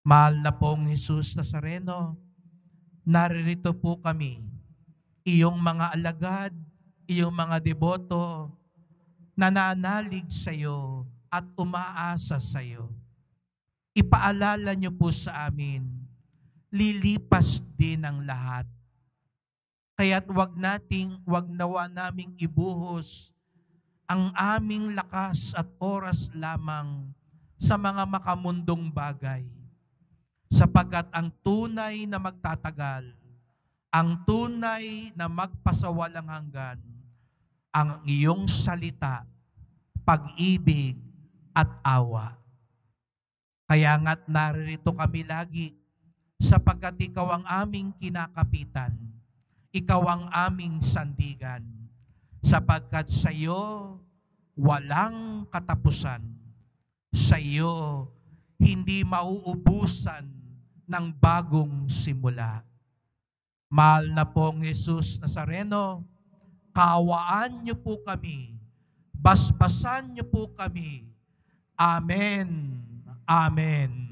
Mahal na pong Jesus Nazareno, naririto po kami, iyong mga alagad, iyong mga deboto, nananalig sa iyo at umaasa sa iyo. Ipaalala niyo po sa amin, lilipas din ang lahat. Kaya't wag nawa naming ibuhos ang aming lakas at oras lamang sa mga makamundong bagay. Sapagkat ang tunay na magtatagal, ang tunay na magpasawalang hanggan, ang iyong salita, pag-ibig at awa. Kaya nga't naririto kami lagi, sapagkat ikaw ang aming kinakapitan, ikaw ang aming sandigan, sapagkat sa iyo walang katapusan, sa iyo hindi mauubusan ng bagong simula. Mahal na pong Jesus Nazareno, kaawaan niyo po kami, basbasan niyo po kami. Amen. Amen.